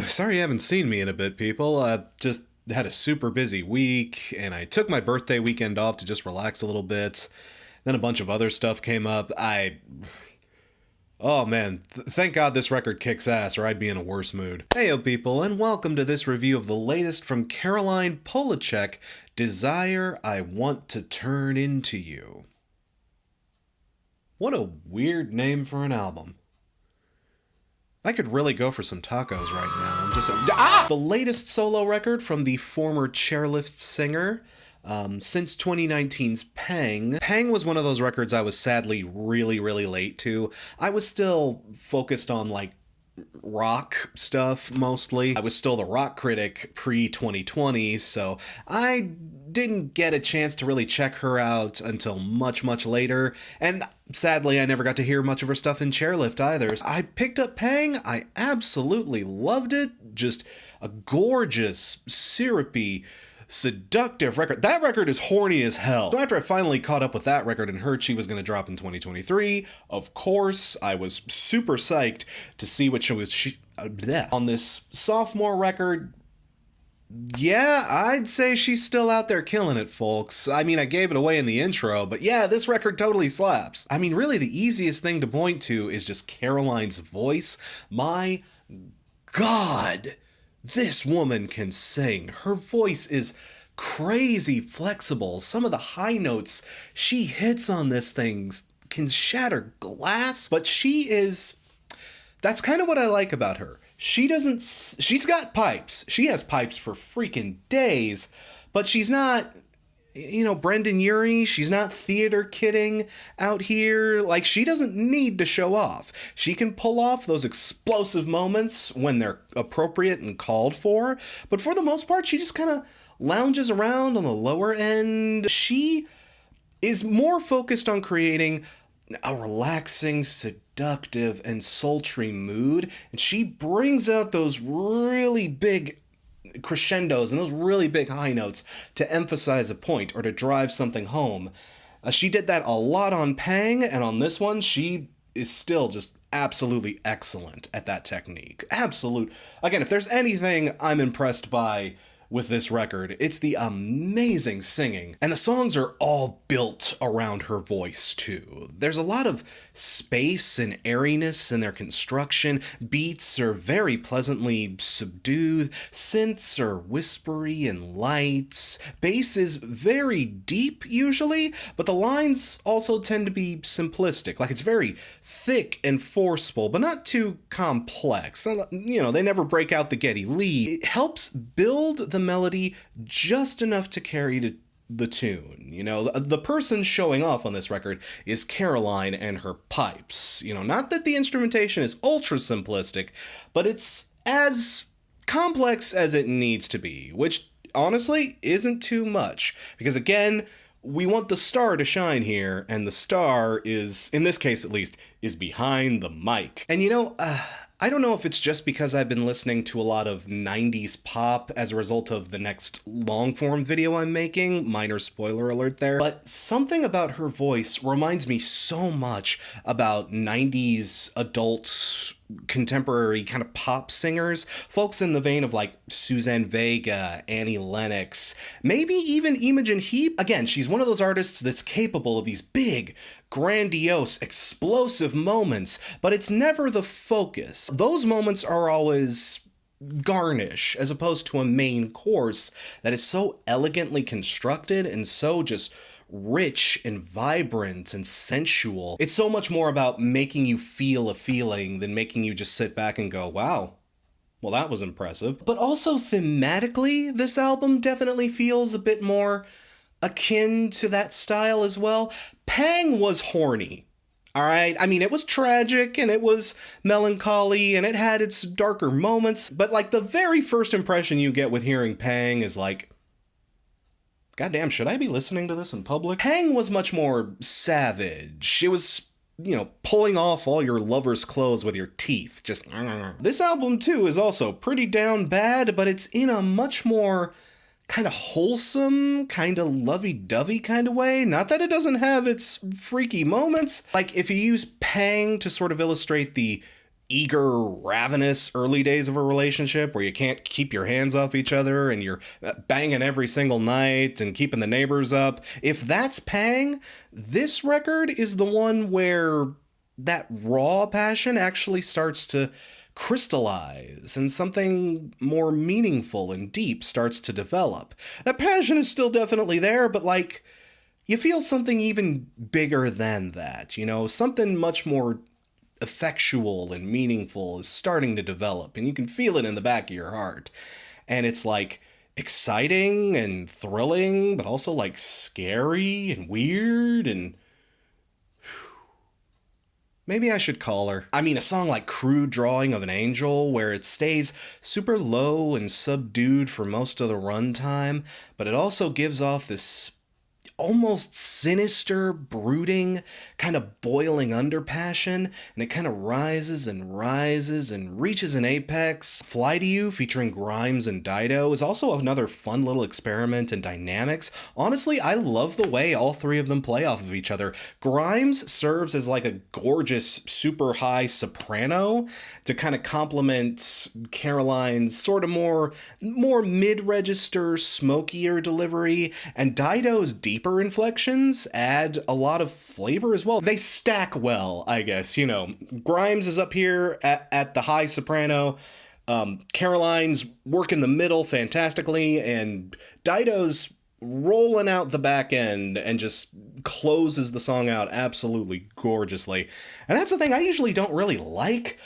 Sorry you haven't seen me in a bit, people. Just had a super busy week, and I took my birthday weekend off to just relax a little bit. Then a bunch of other stuff came up. Oh man, thank God this record kicks ass, or I'd be in a worse mood. Heyo people, and welcome to this review of the latest from Caroline Polachek, Desire I Want to Turn Into You. What a weird name for an album. I could really go for some tacos right now. The latest solo record from the former Chairlift singer, since 2019's Pang. Pang was one of those records I was sadly really late to. I was still focused on rock stuff mostly. I was still the rock critic pre-2020, so I didn't get a chance to really check her out until much later, and sadly I never got to hear much of her stuff in Chairlift either. I picked up Pang, I absolutely loved it, just a gorgeous, syrupy, seductive record. That record is horny as hell. So after I finally caught up with that record and heard she was going to drop in 2023, of course, I was super psyched to see what she was on this sophomore record. Yeah, I'd say she's still out there killing it, folks. I mean, I gave it away in the intro, but yeah, this record totally slaps. I mean, really, the easiest thing to point to is just Caroline's voice. My God, this woman can sing. Her voice is crazy flexible. Some of the high notes she hits on this thing can shatter glass, but that's kind of what I like about her. She's got pipes. She has pipes for freaking days, but she's not, Brendan Urie. She's not theater kidding out here. She doesn't need to show off. She can pull off those explosive moments when they're appropriate and called for, but for the most part, she just kind of lounges around on the lower end. She is more focused on creating a relaxing, seductive, and sultry mood, and she brings out those really big crescendos and those really big high notes to emphasize a point or to drive something home. She did that a lot on Pang, and on this one, she is still just absolutely excellent at that technique. Again, if there's anything I'm impressed by with this record, it's the amazing singing. And the songs are all built around her voice, too. There's a lot of space and airiness in their construction. Beats are very pleasantly subdued. Synths are whispery and light. Bass is very deep, usually, but the lines also tend to be simplistic. It's very thick and forceful, but not too complex. They never break out the Geddy Lee. It helps build the melody just enough to carry the tune. The person showing off on this record is Caroline and her pipes. Not that the instrumentation is ultra simplistic, but it's as complex as it needs to be, which honestly isn't too much, because again, we want the star to shine here, and the star is, in this case at least, is behind the mic. And I don't know if it's just because I've been listening to a lot of 90s pop as a result of the next long-form video I'm making, minor spoiler alert there, but something about her voice reminds me so much about 90s adult contemporary kind of pop singers, folks in the vein of Suzanne Vega, Annie Lennox, maybe even Imogen Heap. Again, she's one of those artists that's capable of these big, grandiose, explosive moments, but it's never the focus. Those moments are always garnish as opposed to a main course that is so elegantly constructed and so just rich and vibrant and sensual. It's so much more about making you feel a feeling than making you just sit back and go, wow, well, that was impressive. But also thematically, this album definitely feels a bit more akin to that style as well. Pang was horny. All right. I mean, it was tragic and it was melancholy and it had its darker moments. But the very first impression you get with hearing Pang is goddamn, should I be listening to this in public? Pang was much more savage. It was, pulling off all your lover's clothes with your teeth. Just. This album, too, is also pretty down bad, but it's in a much more kind of wholesome, kind of lovey-dovey kind of way. Not that it doesn't have its freaky moments. If you use Pang to sort of illustrate the eager, ravenous early days of a relationship where you can't keep your hands off each other and you're banging every single night and keeping the neighbors up. If that's Pang, this record is the one where that raw passion actually starts to crystallize and something more meaningful and deep starts to develop. That passion is still definitely there, but like, you feel something even bigger than that, you know, something much more effectual and meaningful is starting to develop, and you can feel it in the back of your heart. And it's like exciting and thrilling, but also like scary and weird, and maybe I should call her. I mean, a song like Crude Drawing of an Angel, where it stays super low and subdued for most of the runtime, but it also gives off this almost sinister, brooding, kind of boiling under passion, and it kind of rises and reaches an apex. Fly to You, featuring Grimes and Dido, is also another fun little experiment in dynamics. Honestly, I love the way all three of them play off of each other. Grimes serves as like a gorgeous, super high soprano to kind of complement Caroline's sort of more mid-register, smokier delivery, and Dido's deeper inflections add a lot of flavor as well. They stack well, I guess. You know, Grimes is up here at the high soprano, Caroline's working the middle fantastically, and Dido's rolling out the back end and just closes the song out absolutely gorgeously. And that's the thing, I usually don't really like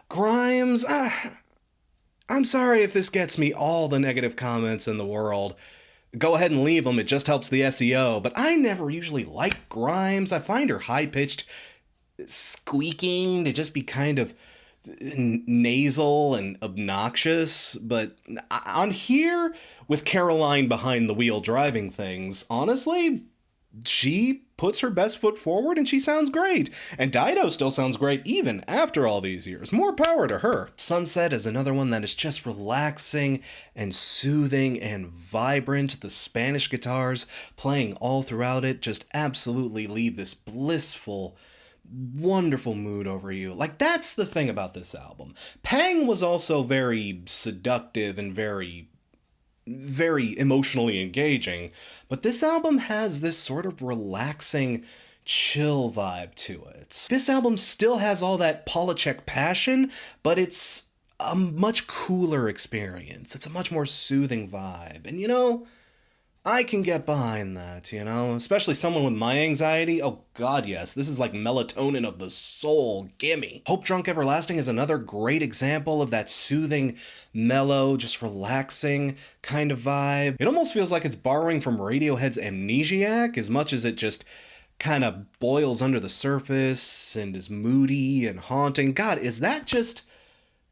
Grimes. I'm sorry if this gets me all the negative comments in the world. Go ahead and leave them, it just helps the SEO. But I never usually like Grimes. I find her high-pitched squeaking to just be kind of nasal and obnoxious. But on here, with Caroline behind the wheel driving things, honestly, she puts her best foot forward and she sounds great. And Dido still sounds great even after all these years. More power to her. Sunset is another one that is just relaxing and soothing and vibrant. The Spanish guitars playing all throughout it just absolutely leave this blissful, wonderful mood over you. Like, that's the thing about this album. Pang was also very seductive and very emotionally engaging, but this album has this sort of relaxing, chill vibe to it. This album still has all that Polachek passion, but it's a much cooler experience. It's a much more soothing vibe, and you know, I can get behind that, you know? Especially someone with my anxiety. Oh god, yes. This is like melatonin of the soul. Gimme. Hopedrunk Everasking is another great example of that soothing, mellow, just relaxing kind of vibe. It almost feels like it's borrowing from Radiohead's Amnesiac as much as it just kind of boils under the surface and is moody and haunting. God, is that just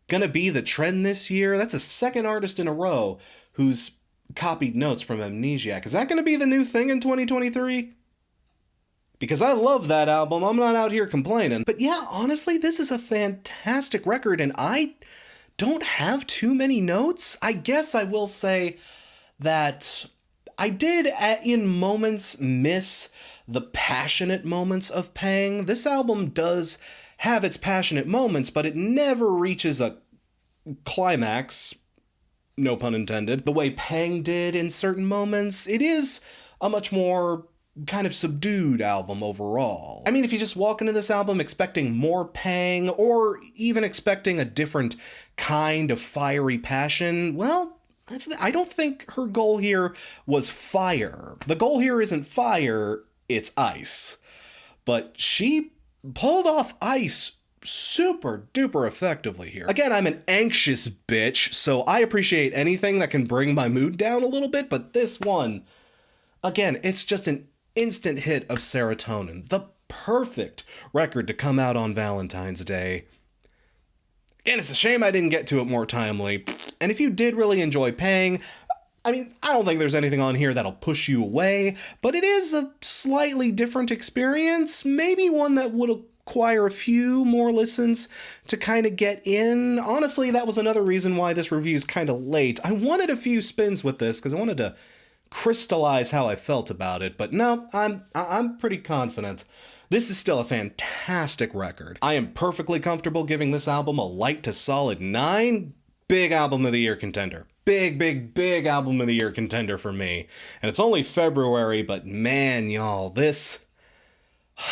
gonna be the trend this year? That's a second artist in a row who's copied notes from Amnesiac. Is that going to be the new thing in 2023? Because I love that album. I'm not out here complaining. But yeah, honestly, this is a fantastic record, and I don't have too many notes. I guess I will say that I did, in moments, miss the passionate moments of Pang. This album does have its passionate moments, but it never reaches a climax, no pun intended, the way Pang did in certain moments. It is a much more kind of subdued album overall. I mean, if you just walk into this album expecting more Pang, or even expecting a different kind of fiery passion, well, I don't think her goal here was fire. The goal here isn't fire, it's ice. But she pulled off ice super duper effectively here. Again, I'm an anxious bitch, so I appreciate anything that can bring my mood down a little bit, but this one, again, it's just an instant hit of serotonin. The perfect record to come out on Valentine's Day. And it's a shame I didn't get to it more timely. And if you did really enjoy Pang, I mean, I don't think there's anything on here that'll push you away, but it is a slightly different experience, maybe one that would require a few more listens to kind of get in. Honestly, that was another reason why this review is kind of late. I wanted a few spins with this because I wanted to crystallize how I felt about it, but no, I'm pretty confident. This is still a fantastic record. I am perfectly comfortable giving this album a light to solid 9. Big album of the year contender. Big album of the year contender for me. And it's only February, but man, y'all, this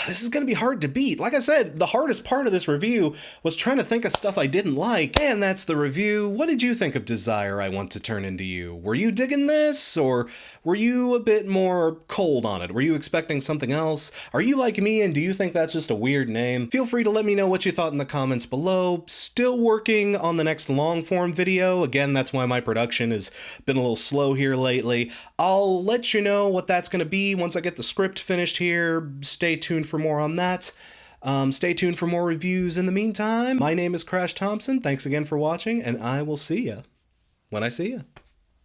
is going to be hard to beat. Like I said, the hardest part of this review was trying to think of stuff I didn't like. And that's the review. What did you think of Desire I Want to Turn Into You? Were you digging this? Or were you a bit more cold on it? Were you expecting something else? Are you like me and do you think that's just a weird name? Feel free to let me know what you thought in the comments below. Still working on the next long form video. Again, that's why my production has been a little slow here lately. I'll let you know what that's going to be once I get the script finished here. Stay tuned for more on that. Stay tuned for more reviews in the meantime. My name is Thompson. Thanks again for watching, and I will see ya when I see ya.